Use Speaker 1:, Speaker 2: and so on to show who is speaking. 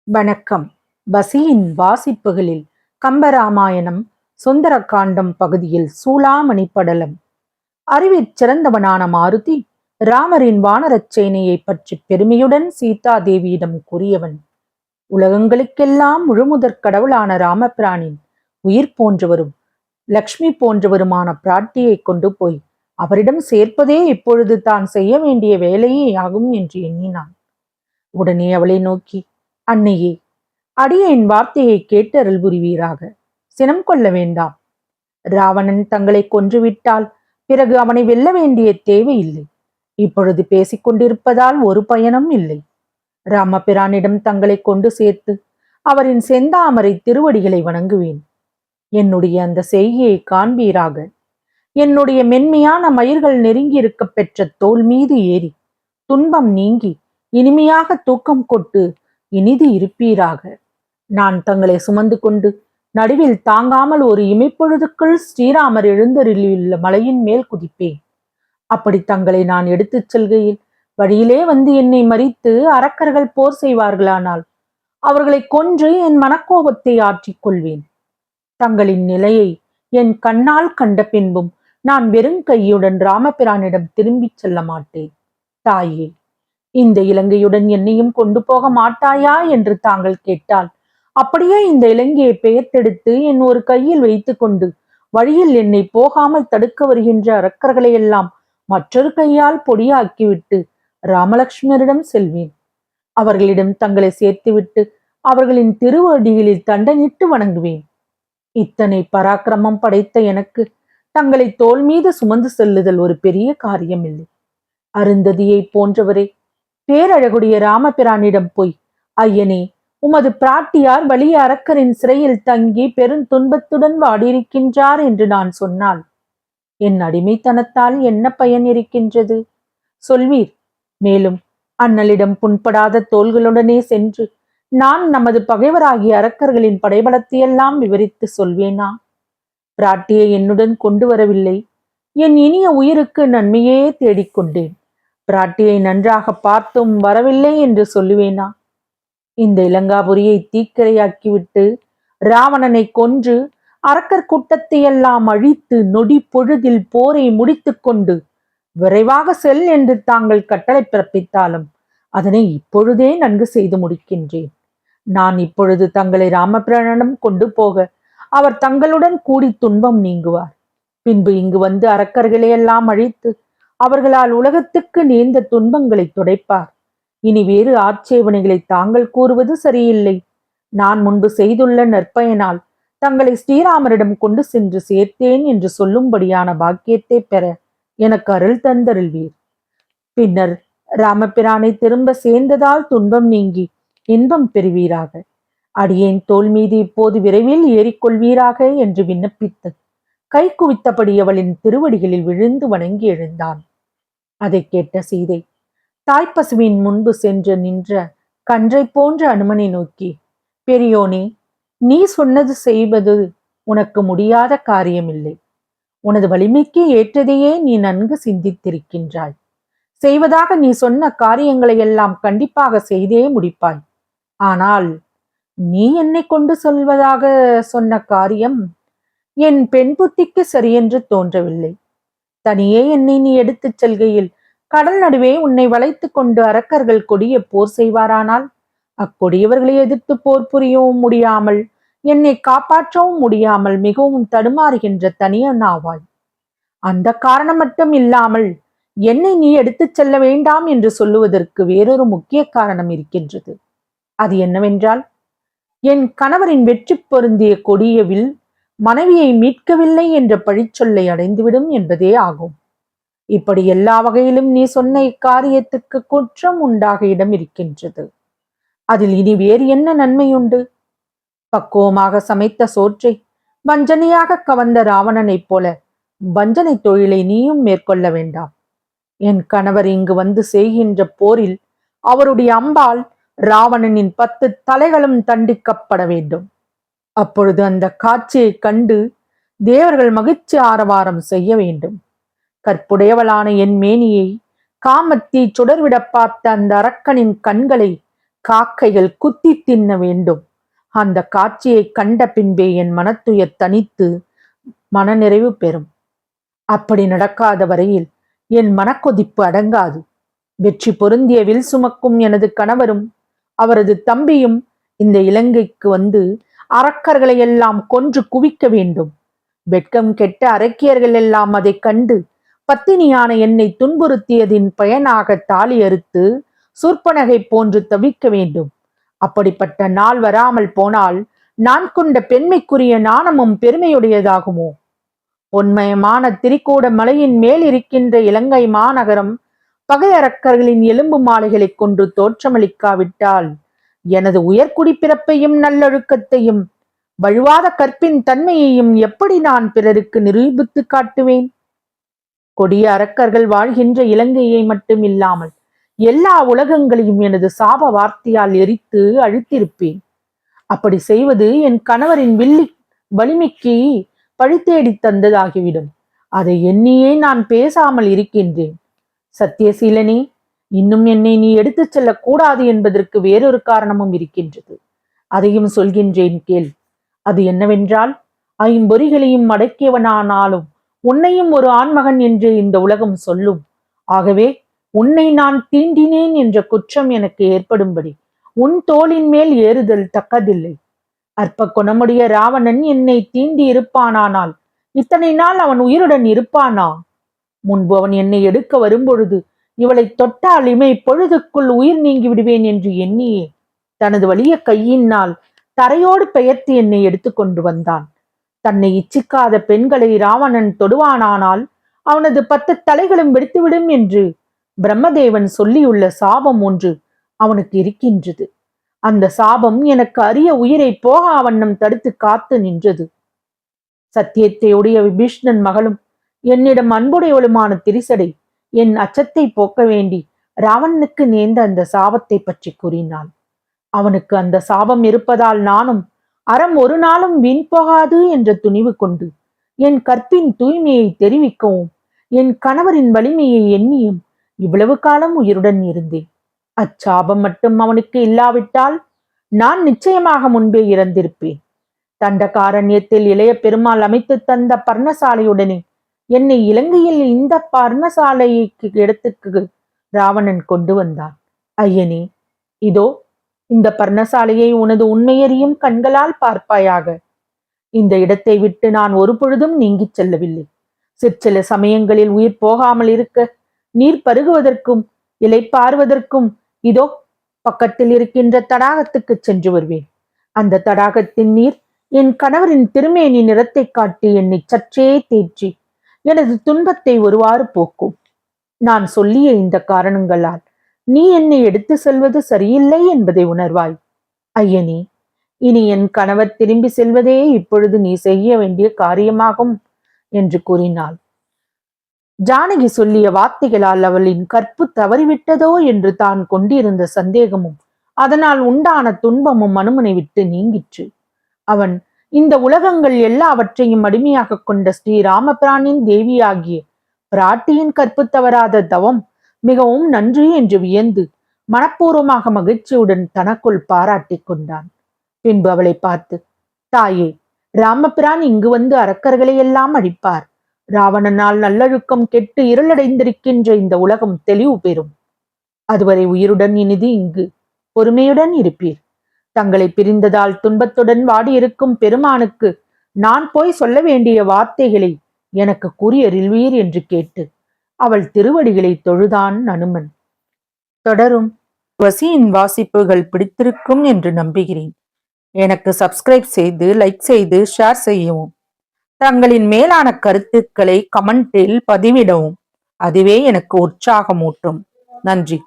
Speaker 1: வணக்கம். பசியின் வாசிப்புகளில் கம்பராமாயணம் சுந்தரகாண்டம் பகுதியில் சூளாமணி படலம். அறிவிற் சிறந்தவனான மாருதி ராமரின் வானரச் சேனையை பற்றி பெருமையுடன் சீதா தேவியிடம் கூறியவன். உலகங்களுக்கெல்லாம் முழுமுதற் கடவுளான ராமபிரானின் உயிர் போன்றவரும் லக்ஷ்மி போன்றவருமான பிராட்டியை கொண்டு போய் அவரிடம் சேர்ப்பதே இப்பொழுது தான் செய்ய வேண்டிய வேலையே ஆகும் என்று எண்ணினான். உடனே அவளை நோக்கி, அன்னையே, அடியேன் வார்த்தையை கேட்டு அருள் புரிவீராக. சினம் கொள்ள வேண்டாம். ராவணன் தங்களை கொன்றுவிட்டால் பிறகு அவனை வெல்ல வேண்டிய தேவையில்லை. இப்பொழுது பேசிக்கொண்டிருப்பதால் ஒரு பயனும் இல்லை. ராமபிரானிடம் தங்களை கொண்டு சேர்த்து அவரின் செந்தாமரை திருவடிகளை வணங்குவேன். என்னுடைய அந்த செய்கையை காண்பீராக. என்னுடைய மென்மையான மயிர்கள் நெருங்கி இருக்க பெற்ற தோல் மீது ஏறி துன்பம் நீங்கி இனிமையாக தூக்கம் கொட்டு இனிது இருப்பீராக. நான் தங்களை சுமந்து கொண்டு நடுவில் தாங்காமல் ஒரு இமைப்பொழுதுக்குள் ஸ்ரீராமர் எழுந்தருளியுள்ள மலையின் மேல் குதிப்பேன். அப்படி தங்களை நான் எடுத்துச் செல்கையில் வழியிலே வந்து என்னை மறித்து அரக்கர்கள் போர் செய்வார்களானால் அவர்களை கொன்று என் மனக்கோபத்தை ஆற்றிக் கொள்வேன். தங்களின் நிலையை என் கண்ணால் கண்ட பின்பும் நான் வெறும் கையுடன் ராமபிரானிடம் திரும்பிச் செல்ல மாட்டேன். தாயே, இந்த இலங்கையுடன் என்னையும் கொண்டு போக மாட்டாயா என்று தாங்கள் கேட்டால் அப்படியே இந்த இலங்கையை பெயர்த்தெடுத்து என் ஒரு கையில் வைத்து கொண்டு வழியில் என்னை போகாமல் தடுக்க வருகின்ற அரக்கர்களையெல்லாம் மற்றொரு கையால் பொடியாக்கிவிட்டு ராமலட்சுமணரிடம் செல்வேன். அவர்களிடம் தங்களை சேர்த்துவிட்டு அவர்களின் திருவடிகளில் தண்டனிட்டு வணங்குவேன். இத்தனை பராக்கிரமம் படைத்த எனக்கு தங்களை தோல் மீது சுமந்து செல்லுதல் ஒரு பெரிய காரியமில்லை. அருந்ததியை போன்றவரே, பேரழகுடைய ராமபிரானிடம் போய், ஐயனே, உமது பிராட்டியார் வலிய அரக்கரின் சிறையில் தங்கி பெருந்துன்பத்துடன் வாடியிருக்கின்றார் என்று நான் சொன்னால் என் அடிமைத்தனத்தால் என்ன பயன் இருக்கின்றது சொல்வீர். மேலும் அண்ணலிடம் புண்படாத தோள்களுடனே சென்று நான் நமது பகைவராகிய அரக்கர்களின் படைபலத்தையெல்லாம் விவரித்து சொல்வேனா? பிராட்டியை என்னுடன் கொண்டு வரவில்லை. என் இனிய உயிருக்கு நன்மையே தேடிக்கொண்டேன். பிராட்டியை நன்றாக பார்த்தும் வரவில்லை என்று சொல்லுவேனா? இந்த இலங்காபுரியை தீக்கிரையாக்கிவிட்டு ராவணனை கொன்று அரக்கர் கூட்டத்தையெல்லாம் அழித்து நொடி பொழுதில் போரை முடித்து கொண்டு விரைவாக செல் என்று தாங்கள் கட்டளை பிறப்பித்தாலும் அதனை இப்பொழுதே நன்கு செய்து முடிக்கின்றேன். நான் இப்பொழுது தங்களை ராமபிரானிடம் கொண்டு போக அவர் தங்களுடன் கூடி துன்பம் நீங்குவார். பின்பு இங்கு வந்து அரக்கர்களையெல்லாம் அழித்து அவர்களால் உலகத்துக்கு நேர்ந்த துன்பங்களை துடைப்பார். இனி வேறு ஆட்சேபனைகளை தாங்கள் கூறுவது சரியில்லை. நான் முன்பு செய்துள்ள நற்பயனால் தங்களை ஸ்ரீராமரிடம் கொண்டு சென்று சேர்த்தேன் என்று சொல்லும்படியான பாக்கியத்தை பெற எனக்கு அருள் தந்தருள்வீர். பின்னர் ராமபிரானை திரும்ப சேர்ந்ததால் துன்பம் நீங்கி இன்பம் பெறுவீராக. அடியேன் தோல் மீது இப்போது விரைவில் ஏறிக்கொள்வீராக என்று விண்ணப்பித்து கை குவித்தபடி அவளின் திருவடிகளில் விழுந்து வணங்கி எழுந்தான். அதை கேட்ட சீதை தாய்ப்பசுவின் முன்பு சென்று நின்ற கன்றை போன்ற அனுமனை நோக்கி, பெரியோனே, நீ சொன்னது செய்வது உனக்கு முடியாத காரியமில்லை. உனது வலிமைக்கு ஏற்றதையே நீ நன்கு சிந்தித்திருக்கின்றாய். செய்வதாக நீ சொன்ன காரியங்களை எல்லாம் கண்டிப்பாக செய்தே முடிப்பாய். ஆனால் நீ என்னை கொண்டு சொல்வதாக சொன்ன காரியம் என் பெண் புத்திக்கு சரியென்று தோன்றவில்லை. தனியே என்னை நீ எடுத்துச் செல்கையில் கடல் நடுவே உன்னை வளைத்து கொண்டு அரக்கர்கள் கொடிய போர் செய்வாரானால் அக்கொடியவர்களை எதிர்த்து போர் புரியவும் முடியாமல் என்னை காப்பாற்றவும் முடியாமல் மிகவும் தடுமாறுகின்ற தனியனாவாய். அந்த காரணம் மட்டும் இல்லாமல் என்னை நீ எடுத்துச் செல்ல வேண்டாம் என்று சொல்லுவதற்கு வேறொரு முக்கிய காரணம் இருக்கின்றது. அது என்னவென்றால், என் கணவரின் வெற்றி பொருந்திய கொடிய வில் மனைவியை மீட்கவில்லை என்ற பழிச்சொல்லை அடைந்துவிடும் என்பதே ஆகும். இப்படி எல்லா வகையிலும் நீ சொன்ன இக்காரியத்துக்கு குற்றம் உண்டாக இடம் இருக்கின்றது. அதில் இனி வேறு என்ன நன்மையுண்டு? பக்குவமாக சமைத்த சோற்றை வஞ்சனையாக கவர்ந்த ராவணனைப் போல வஞ்சனை தொழிலை நீயும் மேற்கொள்ள வேண்டாம். என் கணவர் இங்கு வந்து செய்கின்ற போரில் அவருடைய அம்பால் ராவணனின் 10 தலைகளும் தண்டிக்கப்பட வேண்டும். அப்பொழுது அந்த காட்சியை கண்டு தேவர்கள் மகிழ்ச்சி ஆரவாரம் செய்ய வேண்டும். கற்புடையவளான என் மேனியை காமத்தீ சுடர்விட பார்த்த அந்த அரக்கனின் கண்களை காக்கைகள் குத்தி தின்ன வேண்டும். அந்த காட்சியை கண்ட பின்பே என் மனத்துயர் தனித்து மனநிறைவு பெறும். அப்படி நடக்காத வரையில் என் மனக்கொதிப்பு அடங்காது. வெற்றி பொருந்திய வில் சுமக்கும் எனது கணவரும் அவரது தம்பியும் இந்த இலங்கைக்கு வந்து அரக்கர்களை எல்லாம் கொன்று குவிக்க வேண்டும். வெட்கம் கெட்ட அரக்கியர்கள் எல்லாம் அதை கண்டு பத்தினியான என்னை துன்புறுத்தியதின் பயனாக தாலி அறுத்து சூர்ப்பனகை போன்று தவிக்க வேண்டும். அப்படிப்பட்ட நாள் வராமல் போனால் நான் கொண்ட பெண்மைக்குரிய நாணமும் பெருமையுடையதாகுமோ? பொன்மயமான திரிகூட மலையின் மேல் இருக்கின்ற இலங்கை மாநகரம் பகையரக்கர்களின் எலும்பு மாலைகளை கொண்டு தோற்றமளிக்காவிட்டால் எனது உயர்குடி பிறப்பையும் நல்லொழுக்கத்தையும் வழுவாத கற்பின் தன்மையையும் எப்படி நான் பிறருக்கு நிரூபித்து காட்டுவேன்? கொடிய அரக்கர்கள் வாழ்கின்ற இலங்கையை மட்டும் இல்லாமல் எல்லா உலகங்களையும் எனது சாப வார்த்தையால் எரித்து அழித்திருப்பேன். அப்படி செய்வது என் கணவரின் வலிமைக்கு பழித்தேடி தந்ததாகிவிடும். அதை எண்ணியே நான் பேசாமல் இருக்கின்றேன். சத்தியசீலனே, இன்னும் என்னை நீ எடுத்துச் செல்லக்கூடாது என்பதற்கு வேறொரு காரணமும் இருக்கின்றது. அதையும் சொல்கின்றேன் கேள். அது என்னவென்றால், ஐம்பொறிகளையும் அடக்கியவனானாலும் உன்னையும் ஒரு ஆண்மகன் என்று இந்த உலகம் சொல்லும். ஆகவே உன்னை நான் தீண்டினேன் என்ற குற்றம் எனக்கு ஏற்படும்படி உன் தோளின் மேல் ஏறுதல் தக்கதில்லை. அற்ப குணமுடைய ராவணன் என்னை தீண்டி இருப்பானானால் இத்தனை நாள் அவன் உயிருடன் இருப்பானா? முன்பு அவன் என்னை எடுக்க வரும்பொழுது இவளை தொட்டால் இமை பொழுதுக்குள் உயிர் நீங்கி விடுவேன் என்று எண்ணியே தனது வலிய கையினால் தரையோடு பெயர்த்து என்னை எடுத்துக்கொண்டு வந்தான். தன்னை இச்சிக்காத பெண்களை ராவணன் தொடுவானானால் அவனது 10 தலைகளும் வெடித்துவிடும் என்று பிரம்மதேவன் சொல்லியுள்ள சாபம் ஒன்று அவனுக்கு இருக்கின்றது. அந்த சாபம் எனக்கு அரிய உயிரை போகா வண்ணம் தடுத்து காத்து நின்றது. சத்தியத்தை உடைய விபீஷ்ணன் மகளும் என்னிடம் அன்புடையவளுமான திரிசடை என் அச்சத்தை போக்க வேண்டி ராவணனுக்கு நேர்ந்த அந்த சாபத்தை பற்றி கூறினாள். அவனுக்கு அந்த சாபம் இருப்பதால் நானும் அறம் ஒரு நாளும் வீண் போகாது என்ற துணிவு கொண்டு என் கற்பின் தூய்மையை தெரிவிக்கவும் என் கணவரின் வலிமையை எண்ணியும் இவ்வளவு காலம் உயிருடன் இருந்தேன். அச்சாபம் மட்டும் அவனுக்கு இல்லாவிட்டால் நான் நிச்சயமாக முன்பே இறந்திருப்பேன். தண்டகாரண்யத்தில் இளைய பெருமாள் அமைத்து தந்த பர்ணசாலையுடனே என்னை இலங்கையில் இந்த பர்ணசாலைக்கு இடத்துக்கு ராவணன் கொண்டு வந்தான். ஐயனே, இதோ இந்த பர்ணசாலையை உனது உண்மையறியும் கண்களால் பார்ப்பாயாக. இந்த இடத்தை விட்டு நான் ஒரு பொழுதும் நீங்கிச் செல்லவில்லை. சிற்சில சமயங்களில் உயிர் போகாமல் இருக்க நீர் பருகுவதற்கும் இலைப்பாறுவதற்கும் இதோ பக்கத்தில் இருக்கின்ற தடாகத்துக்கு சென்று வருவேன். அந்த தடாகத்தின் நீர் என் கணவரின் திருமேனி நிறத்தை காட்டி என்னை சற்றே தேற்றி எனது துன்பத்தை ஒருவாறு போக்கும். நான் சொல்லிய இந்த காரணங்களால் நீ என்னை எடுத்து செல்வது சரியில்லை என்பதை உணர்வாய். ஐயனே, இனி என் கணவர் திரும்பி செல்வதே இப்பொழுது நீ செய்ய வேண்டிய காரியமாகும் என்று கூறினாள். ஜானகி சொல்லிய வார்த்தைகளால் அவளின் கற்பு தவறிவிட்டதோ என்று தான் கொண்டிருந்த சந்தேகமும் அதனால் உண்டான துன்பமும் மனுமனை விட்டு நீங்கிற்று. அவன் இந்த உலகங்கள் எல்லாவற்றையும் அடிமையாக கொண்ட ஸ்ரீராமபிரானின் தேவியாகிய பிராட்டியின் கற்பு தவறாத தவம் மிகவும் நன்று என்று வியந்து மனப்பூர்வமாக மகிழ்ச்சியுடன் தனக்குள் பாராட்டி கொண்டான். பின்பு அவளை பார்த்து, தாயே, ராமபிரான் இங்கு வந்து அரக்கர்களை எல்லாம் அழிப்பார். ராவணனால் நல்லொழுக்கம் கெட்டு இருளடைந்திருக்கின்ற இந்த உலகம் தெளிவு பெறும். அதுவரை உயிருடன் இனிது இங்கு பொறுமையுடன் இருப்பீர். தங்களை பிரிந்ததால் துன்பத்துடன் வாடியிருக்கும் பெருமானுக்கு நான் போய் சொல்ல வேண்டிய வார்த்தைகளை எனக்கு கூறியருள்வீர் என்று கேட்டு அவள் திருவடிகளை தொழுதான் அனுமன். தொடரும். வசியின் வாசிப்புகள் பிடித்திருக்கும் என்று நம்புகிறேன். எனக்கு சப்ஸ்கிரைப் செய்து, லைக் செய்து, ஷேர் செய்யவும். தங்களின் மேலான கருத்துக்களை கமெண்டில் பதிவிடவும். அதுவே எனக்கு உற்சாகமூட்டும். நன்றி.